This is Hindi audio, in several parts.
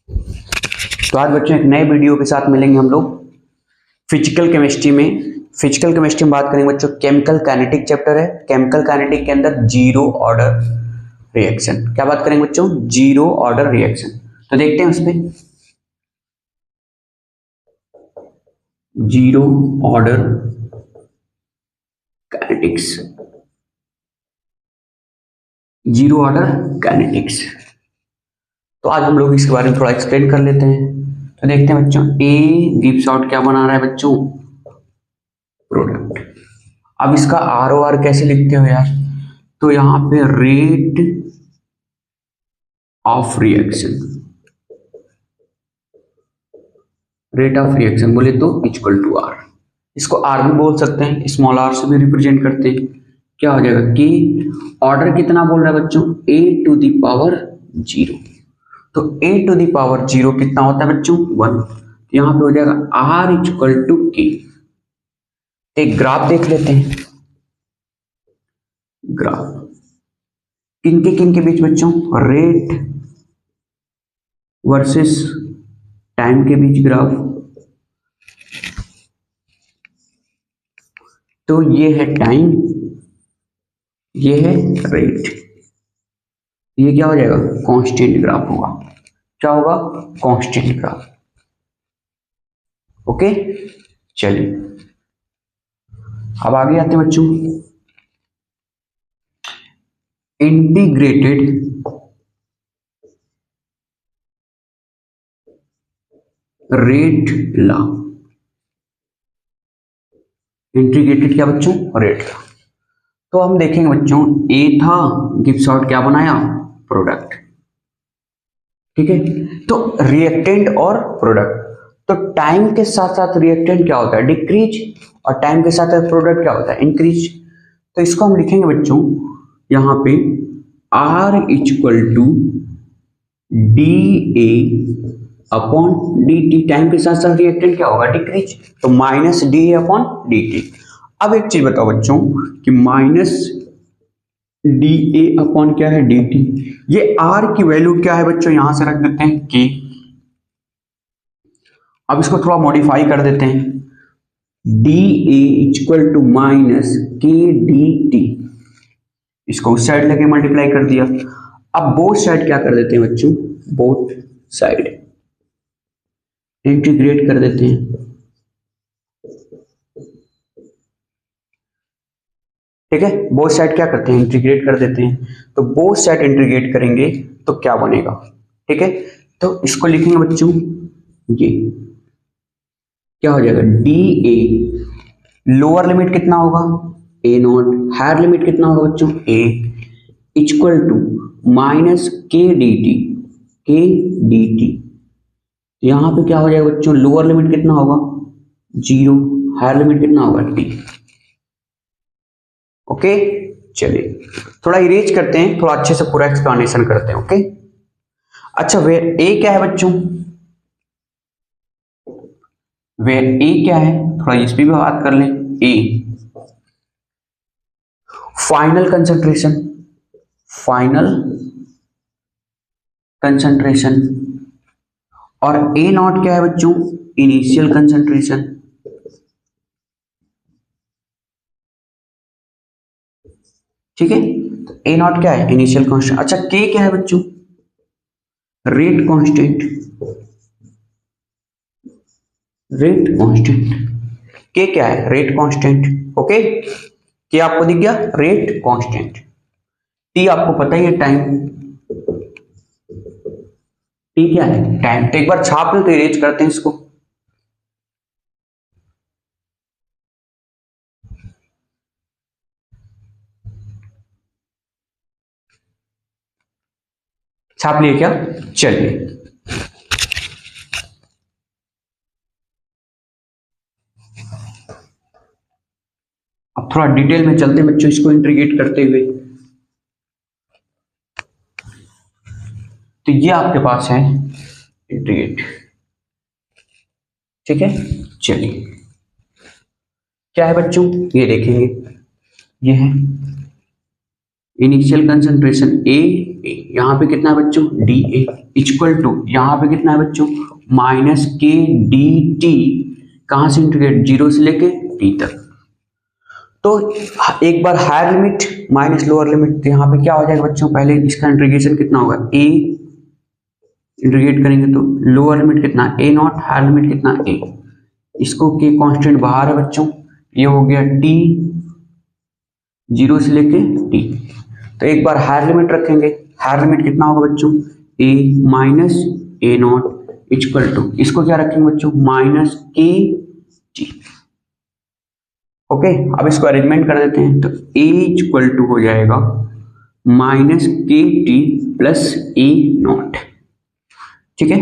तो आज बच्चों एक नए वीडियो के साथ मिलेंगे हम लोग फिजिकल केमिस्ट्री में। फिजिकल केमिस्ट्री में बात करेंगे बच्चों, केमिकल काइनेटिक चैप्टर है। केमिकल काइनेटिक के अंदर जीरो ऑर्डर रिएक्शन, क्या बात करेंगे बच्चों, जीरो ऑर्डर रिएक्शन। तो देखते हैं उसमें zero order kinetics, zero order kinetics. तो आज हम लोग इसके बारे में थोड़ा एक्सप्लेन कर लेते हैं। तो देखते हैं बच्चों, ए गिव्स आउट क्या बना रहा है बच्चों, प्रोडक्ट। अब इसका आर ओ आर कैसे लिखते हो यार, तो यहां पे rate of reaction, rate of reaction बोले तो इक्वल टू आर। इसको आर भी बोल सकते हैं, स्मॉल आर से भी रिप्रेजेंट करते हैं। क्या हो जाएगा कि ऑर्डर कितना बोल रहा है बच्चों, ए टू द पावर जीरो। तो ए टू द पावर जीरो कितना होता है बच्चों, 1। तो यहां पे हो जाएगा आर इक्वल टू के। एक ग्राफ देख लेते हैं, ग्राफ किन के बीच बच्चों, रेट वर्सेस टाइम के बीच ग्राफ। तो ये है टाइम, ये है रेट, ये क्या हो जाएगा, कांस्टेंट ग्राफ होगा। क्या होगा, कांस्टेंट ग्राफ। ओके, चलिए अब आगे आते हैं बच्चों, इंटीग्रेटेड रेट लॉ। इंटीग्रेटेड क्या बच्चों, रेट लॉ। तो हम देखेंगे बच्चों, ए था, गिव्स आउट क्या बनाया, प्रोडक्ट। ठीक है, तो रिएक्टेंट और प्रोडक्ट, तो टाइम के साथ साथ रिएक्टेंट क्या होता है, डिक्रीज, और टाइम के साथ साथ प्रोडक्ट क्या होता है, इंक्रीज। तो इसको हम लिखेंगे बच्चों यहां पे r equal to d a upon d t. Time के साथ साथ रिएक्टेंट क्या होगा, डिक्रीज, तो minus d a upon d t. अब एक चीज बताओ बच्चों कि माइनस डी ए अपॉन क्या है, डी टी। ये आर की वैल्यू क्या है बच्चों, यहां से रख देते हैं के। अब इसको थोड़ा मॉडिफाई कर देते हैं, d a equal to minus k d t. इसको उस साइड लेके मल्टीप्लाई कर दिया। अब बोथ साइड क्या कर देते हैं बच्चों, बोथ साइड इंटीग्रेट कर देते हैं। ठीक है, बोथ साइड क्या करते हैं, इंटीग्रेट कर देते हैं। तो बोथ साइड इंटीग्रेट करेंगे तो क्या बनेगा, ठीक है। तो इसको लिखेंगे बच्चों, ये क्या हो जाएगा, डी ए लोअर लिमिट कितना होगा, ए नॉट, हायर लिमिट कितना होगा बच्चों, ए, equal to minus k d T, के डी टी। यहां पे क्या हो जाएगा बच्चों, लोअर लिमिट कितना होगा, जीरो, हायर लिमिट कितना होगा, टी। ओके, चलिए थोड़ा इरेज करते हैं, थोड़ा अच्छे से पूरा एक्सप्लेनेशन करते हैं। ओके, अच्छा वे ए क्या है बच्चों, वे ए क्या है, थोड़ा इस पे भी बात कर लें। A final concentration, final concentration, और ए नॉट क्या है बच्चों, इनिशियल कंसंट्रेशन। ठीक है, तो ए नॉट क्या है, इनिशियल कांस्टेंट। अच्छा के क्या है बच्चों, रेट कांस्टेंट, रेट कांस्टेंट। के क्या है, रेट कांस्टेंट। ओके, के आपको दिख गया, रेट कांस्टेंट। टी आपको पता ही है, टाइम। टी क्या है, टाइम। तो एक बार छाप लो तो इरेज करते हैं इसको। छाप लिए क्या, चलिए अब थोड़ा डिटेल में चलते हैं बच्चों, इसको इंटीग्रेट करते हुए। तो ये आपके पास है इंटीग्रेट, ठीक है। चलिए क्या है बच्चों, ये देखेंगे, ये है इनिशियल कंसंट्रेशन ए, ए यहाँ पे कितना है बच्चों डी ए इक्वल टू यहाँ पे कितना है बच्चों माइनस के डी टी, कहाँ से इंटीग्रेट जीरो से लेके टी तक। तो एक बार higher limit minus lower limit, तो यहाँ पे क्या हो जाएगा बच्चों, पहले इसका इंटीग्रेशन कितना होगा ए, इंटीग्रेट करेंगे तो लोअर लिमिट कितना ए नॉट, हायर लिमिट कितना ए, इसको के कांस्टेंट बाहर है बच्चों, ये हो गया टी जीरो से लेके टी। तो एक बार हायर लिमिट रखेंगे, हायर लिमिट कितना होगा बच्चों a minus a not equal to, इसको क्या रखेंगे बच्चों माइनस के टी। ओके, अब इसको अरेंजमेंट कर देते हैं, तो ए इक्वल टू हो जाएगा माइनस के टी प्लस ए नॉट। ठीक है,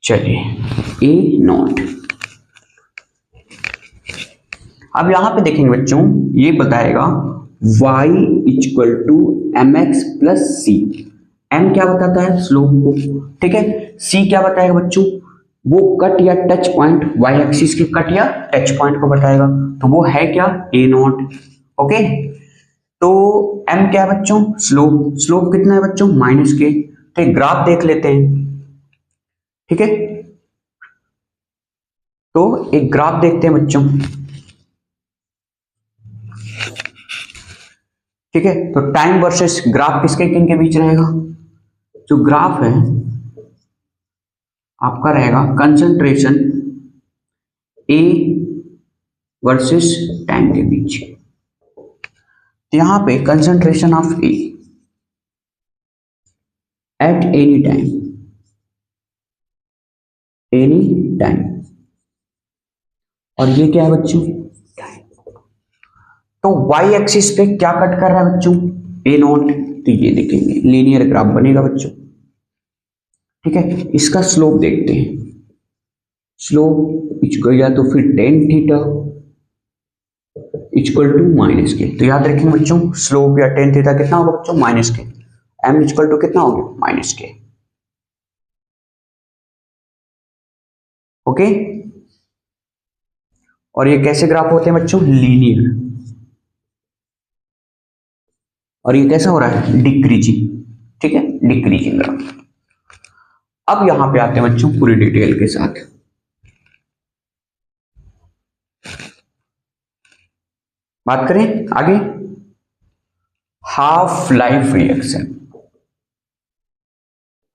चलिए ए नॉट। अब यहां पे देखेंगे बच्चों, ये बताएगा y equal to m x plus c. m क्या बताता है स्लोप को, ठीक है, c क्या बताएगा बच्चों, वो कट या टच पॉइंट, y एक्सिस के कट या टच पॉइंट को बताएगा, तो वो है क्या a नॉट। ओके, तो m क्या है बच्चों स्लोप, स्लोप कितना है बच्चों माइनस के। तो एक ग्राफ देख लेते हैं, ठीक है, तो एक ग्राफ देखते हैं बच्चों। ठीक है, तो टाइम वर्सेस ग्राफ किसके किन के बीच रहेगा, जो ग्राफ है आपका रहेगा कंसंट्रेशन ए वर्सेस टाइम के बीच। तो यहां पे concentration of A at any time, और ये क्या है बच्चों टाइम। तो y एक्सिस पे क्या कट कर रहा है बच्चों ए नॉट, तो ये देखेंगे लीनियर ग्राफ बनेगा बच्चों। ठीक है, इसका स्लोप देखते हैं, स्लोप इक्वल या तो फिर tan theta equal to minus k. तो याद रखेंगे बच्चों स्लोप या टेन थीटा कितना होगा बच्चों माइनस के, एम इक्वल टू कितना हो गया माइनस के। ओके, और ये कैसे ग्राफ होते हैं बच्चों लीनियर, और ये कैसा हो रहा है डिक्रीजिंग। ठीक है, डिक्रीजिंग ग्राफ। अब यहां पे आते हैं बच्चों पूरी डिटेल के साथ। बात करें आगे, half life reaction,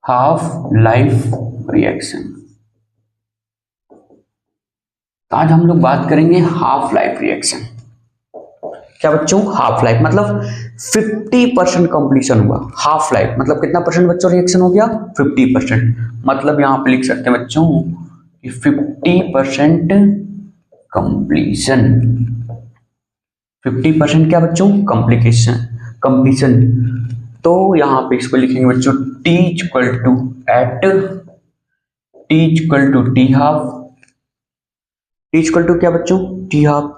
half life reaction. आज हम लोग बात करेंगे हाफ लाइफ रिएक्शन। क्या बच्चों हाफ लाइफ मतलब 50% कंप्लीशन हुआ, हाफ लाइफ मतलब कितना परसेंट बच्चों रिएक्शन हो गया 50%, मतलब यहां पे लिख सकते हैं बच्चों 50% कंप्लीशन। 50% क्या बच्चों कंप्लीशन। तो यहां पे इसको लिखेंगे बच्चों t equal to at t equal to t half, t equal to क्या बच्चों टी हाफ।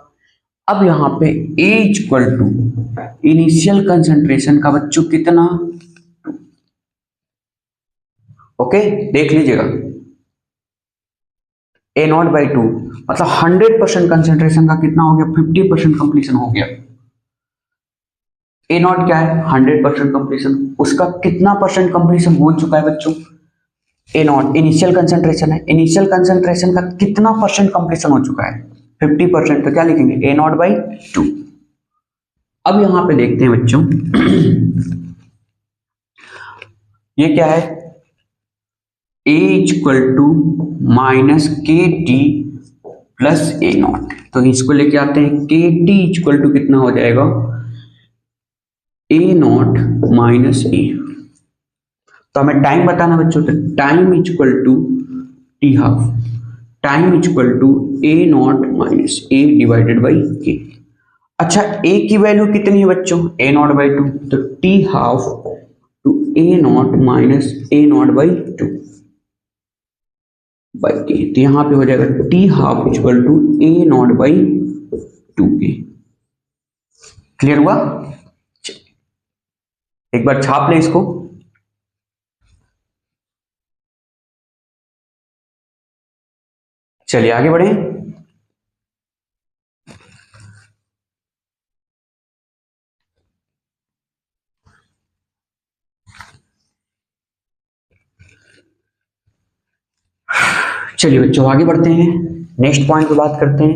अब यहां पे a equal to initial concentration का बच्चों कितना, ओके देख लीजिएगा ए नॉट बाई टू, मतलब 100% कंसंट्रेशन का कितना हो गया 50% कंप्लीशन हो गया। ए नॉट क्या है 100% कंप्लीशन, उसका कितना परसेंट कंप्लीशन हो चुका है बच्चों ए नॉट इनिशियल कंसंट्रेशन है, इनिशियल कंसंट्रेशन का कितना परसेंट कंप्लीशन हो चुका है 50%, तो क्या लिखेंगे ए नॉट बाई टू। अब यहां पे देखते हैं बच्चों ये क्या है ए इक्वल टू माइनस के टी प्लस ए नॉट, तो इसको लेके आते हैं के टी इक्वल टू कितना हो जाएगा ए नॉट माइनस ए। तो हमें टाइम बताना बच्चों, तो time equal to t half, time equal to a naught minus a divided by k. अच्छा ए की वैल्यू कितनी है बच्चों ए नॉट बाई टू, तो t half to a naught minus a naught by two by k. तो यहां पे हो जाएगा t half equal to a naught by two k. Clear हुआ, एक बार छाप ले इसको। चलिए आगे बढ़े। चलिए बच्चों आगे बढ़ते हैं, नेक्स्ट पॉइंट पे बात करते हैं।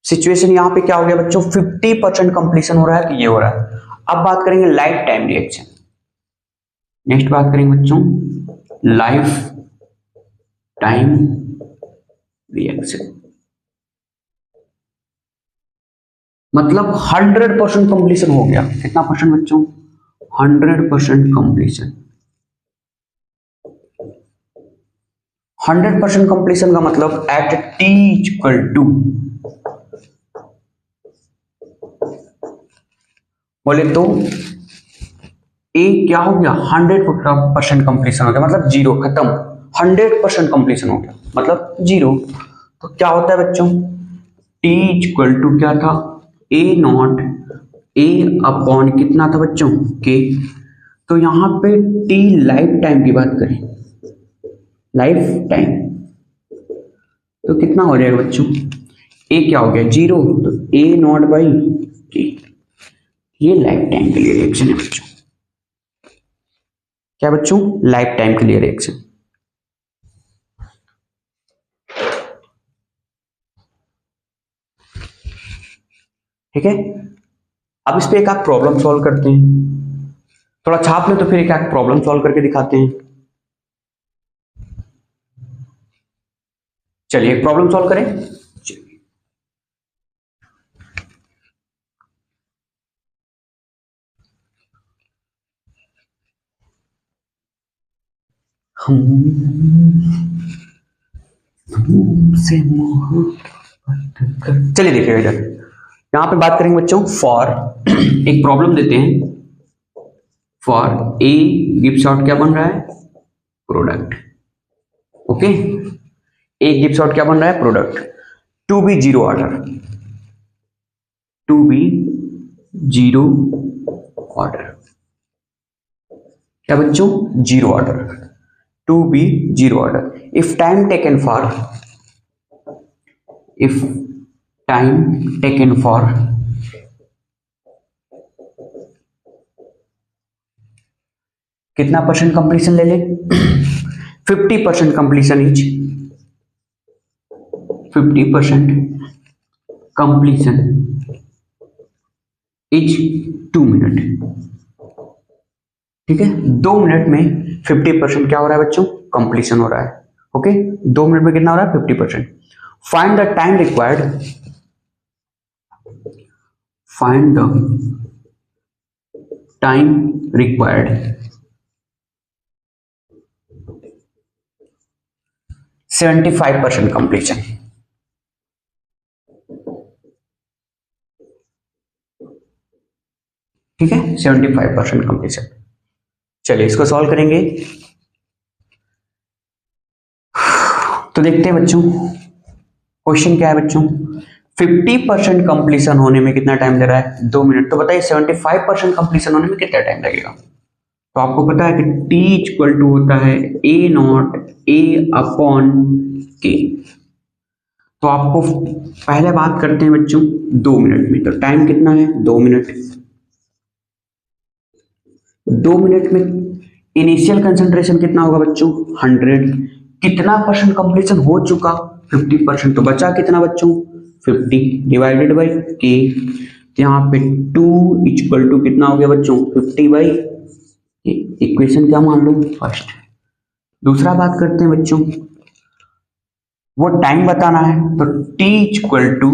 सिचुएशन यहाँ पे क्या हो गया बच्चों, 50% कंप्लीशन हो रहा है, तो ये हो रहा है। अब बात करेंगे लाइफ टाइम रिएक्शन। नेक्स्ट बात करेंगे बच्चों लाइफ टाइम रिएक्शन, मतलब 100% कंप्लीशन हो गया। कितना परसेंट बच्चों, 100% कंप्लीशन। 100% कंप्लीशन का मतलब एट t इक्वल टू, बोले तो ए क्या हो गया, 100% कंप्लीशन हो गया, मतलब जीरो, खत्म। 100% कंप्लीशन हो गया मतलब जीरो। तो क्या होता है बच्चों, t इक्वल टू क्या था, ए नॉट ए अपॉन कितना था बच्चों, के। तो यहां पे t लाइफ टाइम की बात करें, लाइफ टाइम, तो कितना हो जाएगा बच्चों, ए क्या हो गया जीरो, तो ए नॉट बाई के। ये लाइफ टाइम के लिए रिएक्शन है बच्चों। क्या बच्चों, लाइफ टाइम के लिए रिएक्शन। ठीक है, अब इस पे एक आध प्रॉब्लम सॉल्व करते हैं, थोड़ा छाप ले तो फिर एक आध प्रॉब्लम सॉल्व करके दिखाते हैं। चलिए एक प्रॉब्लम सॉल्व करें। चलिए देखिएगा इधर, यहां पे बात करेंगे बच्चों फॉर, एक प्रॉब्लम देते हैं, फॉर ए गिव्स आउट क्या बन रहा है, product. Okay, a gives out क्या बन रहा है, product, to be zero order, to be zero order. क्या बच्चों, zero order, to be zero order. If time taken for, if time taken for कितना परसेंट कंप्लीशन ले ले, 50% completion is, 50% completion is 2 minute. ठीक है, 2 मिनट में 50% क्या हो रहा है बच्चों, कंप्लीशन हो रहा है। ओके, 2 मिनट में कितना हो रहा है, 50%। Find the time required, find the time required 75% completion. ठीक है, 75% कंप्लीशन। चलिए इसको सॉल्व करेंगे। तो देखते हैं बच्चों, क्वेश्चन क्या है बच्चों, 50% कंप्लीशन होने में कितना टाइम ले रहा है, 2 मिनट। तो बताइए 75% कंप्लीशन होने में कितना टाइम लगेगा। तो आपको पता है कि t इक्वल टू होता है ए नॉट ए अपॉन के। तो आपको पहले बात करते हैं बच्चों 2 मिनट में, तो टाइम कितना है, 2 मिनट। 2 मिनट में इनिशियल कंसंट्रेशन कितना होगा बच्चों, 100। कितना परसेंट कंप्लीशन हो चुका, 50%। तो बचा कितना बच्चों, 50 डिवाइडेड बाई के। यहाँ पे 2 इक्वल टू कितना हो गया बच्चों, 50 बाई, इक्वेशन क्या मान लो, फर्स्ट। दूसरा बात करते हैं बच्चों, वो टाइम बताना है, तो t इक्वल टू,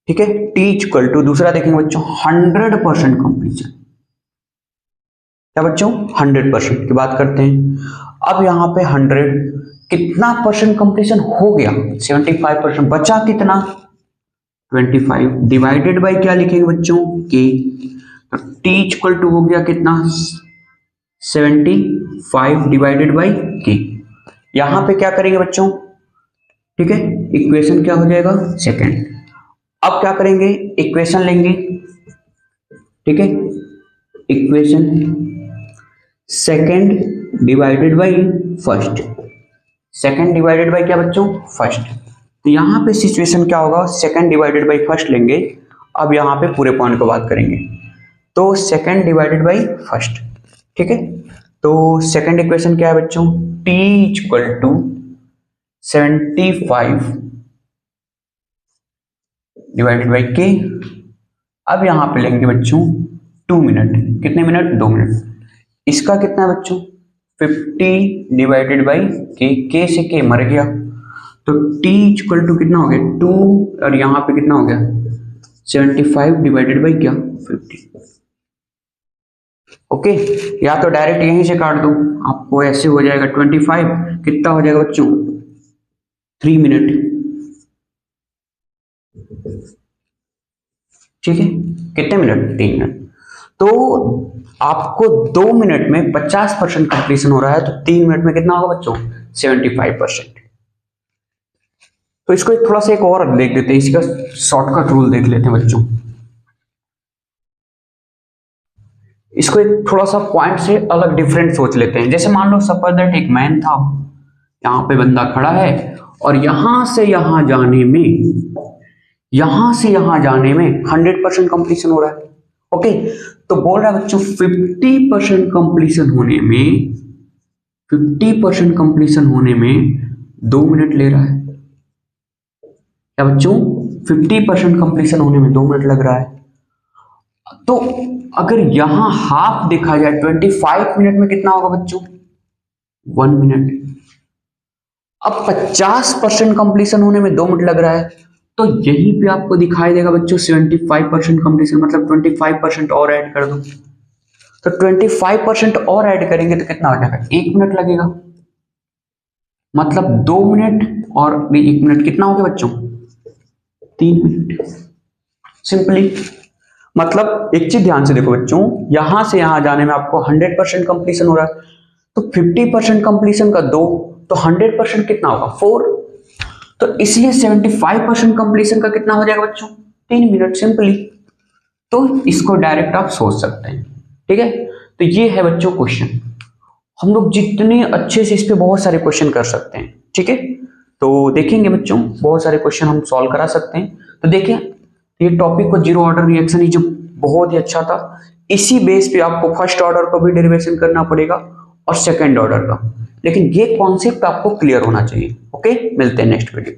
ठीक है, t इक्वल टू, दूसरा देखेंगे बच्चों 100% कंप्लीशन। क्या बच्चों, 100% की बात करते हैं। अब यहाँ पे 100 कितना परसेंट कंप्लीशन हो गया, 75%। बचा कितना, 25 डिवाइडेड बाई क्या लिखेंगे बच्चों, के। तो t इक्वल टू हो गया कितना, 75 डिवाइडेड बाई के। यहां पे क्या करेंगे बच्चों, ठीक है, इक्वेशन क्या हो जाएगा, सेकंड। अब क्या करेंगे, इक्वेशन लेंगे, ठीक है, equation second divided by first, second divided by क्या बच्चों, फर्स्ट। तो यहां पे सिचुएशन क्या होगा, सेकंड डिवाइडेड बाई फर्स्ट लेंगे। अब यहां पे पूरे पॉइंट को बात करेंगे, तो सेकंड डिवाइडेड बाई फर्स्ट, ठीक है। तो सेकंड इक्वेशन क्या है बच्चों, t equal to 75 divided by k. अब यहां पे लेंगे बच्चों 2 मिनट, कितने मिनट, 2 मिनट। इसका कितना है बच्चों 50 डिवाइडेड बाई के से के मर गया, तो t इक्वल टू कितना हो गया 2, और यहां पे कितना हो गया 75 डिवाइडेड बाई क्या 50। ओके, या तो डायरेक्ट यहीं से काट दो, आपको ऐसे हो जाएगा 25, कितना हो जाएगा बच्चों 3 मिनट। ठीक है, कितने मिनट 3 मिनट। तो आपको 2 मिनट में 50% कंप्लीशन हो रहा है, तो 3 मिनट में कितना होगा बच्चों 75%। तो इसको थोड़ा सा एक और देख देते हैं, इसका शॉर्टकट रूल देख लेते हैं बच्चों। इसको एक थोड़ा सा पॉइंट से अलग डिफरेंट सोच लेते हैं। जैसे मान लो सपोज दैट एक मैन था, यहां पे बंदा खड़ा है और यहां से यहां जाने में 100% कंप्लीशन हो रहा है। ओके, तो बोल रहा है बच्चों 50% कंप्लीशन होने में 2 मिनट ले रहा है। क्या बच्चों 50% कंप्लीशन होने में 2 मिनट लग रहा है। तो अगर यहां हाफ देखा जाए 25 मिनट में कितना होगा बच्चों 1 मिनट। अब 50% कंप्लीशन होने में 2 मिनट लग रहा है, तो यहीं पे आपको दिखाई देगा बच्चों 75% कंप्लीशन, मतलब 25% और ऐड कर दो। तो 25% और ऐड करेंगे तो कितना हो जाएगा 1 मिनट लगेगा, मतलब 2 मिनट और 1 मिनट कितना हो गया बच्चों 3 मिनट। सिंपली, मतलब एक चीज ध्यान से देखो बच्चों, यहां से यहां जाने में आपको 100% कंप्लीशन हो रहा है, तो 50% कंप्लीशन का 2, तो 100% कितना होगा 4। तो इसलिए 75% कंप्लीशन का कितना हो जाएगा बच्चों 3 मिनट। सिंपली, तो इसको डायरेक्ट आप सोच सकते हैं। ठीक है, तो ये है बच्चों क्वेश्चन। हम लोग जितने अच्छे से इस पे बहुत सारे क्वेश्चन कर सकते हैं। ठीक है, तो देखेंगे बच्चों, बहुत सारे क्वेश्चन हम सॉल्व करा सकते हैं। तो देखिए, ये टॉपिक को जीरो ऑर्डर रिएक्शन ही जो बहुत ही अच्छा था, इसी बेस पे आपको फर्स्ट ऑर्डर का भी डेरिवेशन करना पड़ेगा और सेकंड ऑर्डर का, लेकिन ये कॉन्सेप्ट आपको क्लियर होना चाहिए। ओके, मिलते हैं नेक्स्ट वीडियो।